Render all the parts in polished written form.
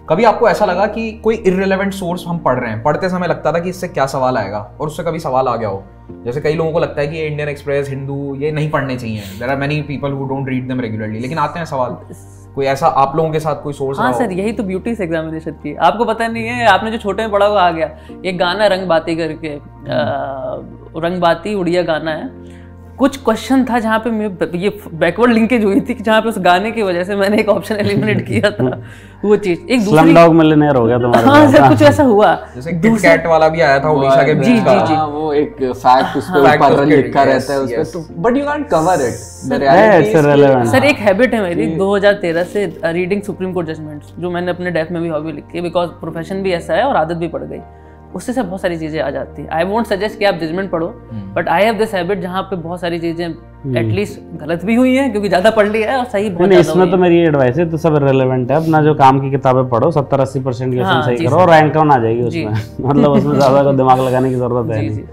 कभी आपको ऐसा लगा कि कोई इररिलेवेंट सोर्स हम पढ़ रहे हैं, पढ़ते समय लगता था कि इससे क्या सवाल आएगा, और उससे कभी सवाल आ गया हो? जैसे कई लोगों को लगता है कि ये इंडियन एक्सप्रेस, हिंदू, ये नहीं पढ़ने चाहिए, there are many people who don't read them regularly, लेकिन आते हैं सवाल। कोई ऐसा आप लोगों के साथ कोई सोर्स? हाँ सर, यही तो ब्यूटी इस एग्जामिनेशन की। आपको पता नहीं है, आपने जो छोटे में पढ़ा हुआ आ गया, एक गाना रंग बाती करके, रंग बाती उड़िया गाना है, कुछ क्वेश्चन था जहाँ पे ये बैकवर्ड लिंकेज हुई थी कि जहाँ पे उस गाने की वजह से मैंने एक ऑप्शन एलिमिनेट किया था। वो चीज एक दूसरी स्लमडॉग मिलियनेयर हो गया तुम्हारे। हाँ सर, कुछ ऐसा हुआ। जैसे किट कैट वाला भी आया था उड़ीसा के बीच का। जी, वो एक फैक्ट उस पे ऊपर लिखा रहता है उस पे, तो but you can't cover it, the reality. Sir एक हैबिट है मेरी 2013 से, रीडिंग सुप्रीम कोर्ट जजमेंट्स, जो मैंने अपने डेफ में भी हॉबी लिखी है, बिकॉज प्रोफेशन भी ऐसा है और आदत भी पड़ गई, उससे सब बहुत सारी चीजें आ जाती है। आई वोंट सजेस्ट कि आप जजमेंट पढ़ो, but I have this habit जहाँ पे बहुत सारी चीजें एटलीस्ट गलत भी हुई हैं क्योंकि ज्यादा पढ़ लिया है, और सही बहुत नहीं, इसमें तो मेरी एडवाइस है, तो सब रिलेवेंट है। अपना जो काम की किताबें पढ़ो, 70-80% क्वेश्चन सही करो, रैंक डाउन आ जाएगी उसमें। मतलब उसमें ज्यादा दिमाग लगाने की जरूरत है नहीं,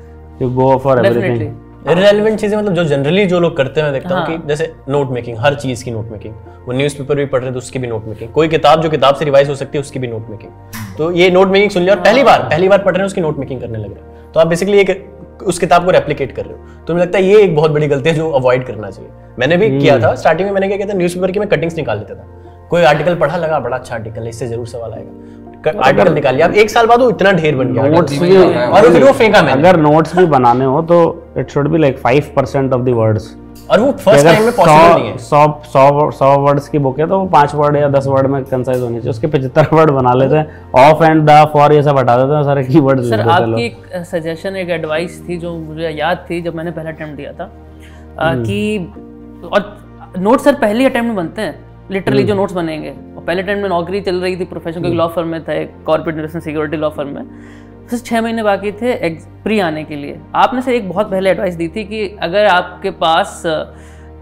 you go for everything. Irrelevant चीजें मतलब जो जनरली जो लोग करते हैं, मैं देखता हूँ कि जैसे नोट मेकिंग, हर चीज की नोट मेकिंग, वो न्यूज़पेपर भी पढ़ रहे हैं तो उसकी भी नोट मेकिंग, कोई किताब जो किताब से रिवाइज हो सकती है उसकी भी नोट मेकिंग। तो ये नोट मेकिंग सुन लिया और पहली बार पढ़ रहे हैं उसकी नोट मेकिंग करने लग रहे हैं, तो आप बेसिकली एक उस किताब को रेप्लिकेट कर रहे हो। तो मुझे लगता है ये एक बहुत बड़ी गलती है जो अवॉइड करना चाहिए। मैंने भी किया था स्टार्टिंग में, मैंने क्या किया था, न्यूज़पेपर की मैं कटिंग्स निकाल लेता था, कोई आर्टिकल पढ़ा, लगा बड़ा अच्छा आर्टिकल है, इससे जरूर सवाल आएगा, आर्टिकल निकाल लिया। अब एक साल बाद वो इतना ढेर बन गया नोट्स भी, और फिर वो फेंका मैंने। अगर नोट्स भी बनाने हो तो it should be like 5% of the words, और वो फर्स्ट टाइम में पॉसिबल नहीं है। 100 वर्ड्स की बुक है तो वो 5 वर्ड या 10 वर्ड में कंसाइज होनी चाहिए, उसके 75 वर्ड बना लेते हैं, ऑफ एंड द फॉर ये सब हटा देते हैं, सारे कीवर्ड्स। सर आपकी एक सजेशन, एक एडवाइस थी जो मुझे याद थी जब मैंने पहला अटेम्प्ट दिया था, कि और नोट्स सर पहले अटेम्प्ट में बनते हैं लिटरली, जो नोट्स बनेंगे। और पहले टाइम में नौकरी चल रही थी, प्रोफेशन के लॉ फर्म में था, एक corporate investment security law firm में, सिर्फ 6 महीने बाकी थे प्री आने के लिए। आपने सर एक बहुत पहले एडवाइस दी थी कि अगर आपके पास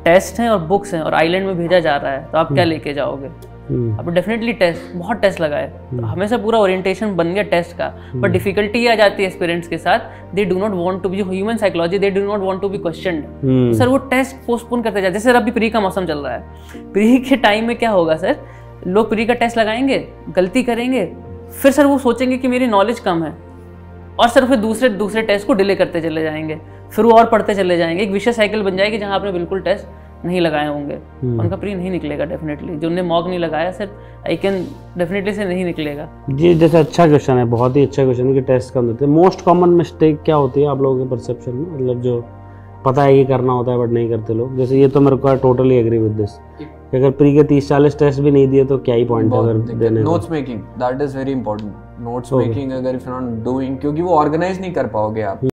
टेस्ट हैं और बुक्स हैं और आइलैंड में भेजा जा रहा है तो आप क्या लेके जाओगे? अब डेफिनेटली टेस्ट, बहुत टेस्ट लगाए, तो हमेशा पूरा ओरिएंटेशन बन गया टेस्ट का, पर डिफिकल्टी आ जाती है एस्पिरेंट्स के साथ, they do not want to be, human psychology, they do not want to be questioned. Sir वो टेस्ट पोस्टपोन करते जाते। जैसे अभी प्री का मौसम चल रहा है, प्री के टाइम में क्या होगा सर, लोग प्री का टेस्ट लगाएंगे, गलती करेंगे, फिर सर वो सोचेंगे कि मेरी नॉलेज कम है, और सर फिर दूसरे टेस्ट को डिले करते चले जाएंगे, फिर वो और पढ़ते चले जाएंगे, एक विशेष साइकिल बन जाएगी जहाँ आपने बिल्कुल टेस्ट नहीं लगाए होंगे, उनका प्री नहीं निकलेगा डेफिनेटली। जो उन्हें मॉक नहीं लगाया सर, आई कैन डेफिनेटली से नहीं निकलेगा जी। जैसे अच्छा क्वेश्चन है, बहुत ही अच्छा क्वेश्चन है कि टेस्ट कम देते हैं। मोस्ट कॉमन मिस्टेक क्या होती है आप लोगों के परसेप्शन में, मतलब जो पता है ये करना होता है बट नहीं करते लोग? जैसे ये तो मेरे को टोटली एग्री विद दिस, अगर प्री के 30-40 टेस्ट भी नहीं दिए तो क्या ही पॉइंट है अगर देने। Notes making, that is very important. Notes making अगर इफ यू नॉट डूइंग, क्योंकि वो ऑर्गेनाइज नहीं कर पाओगे आप।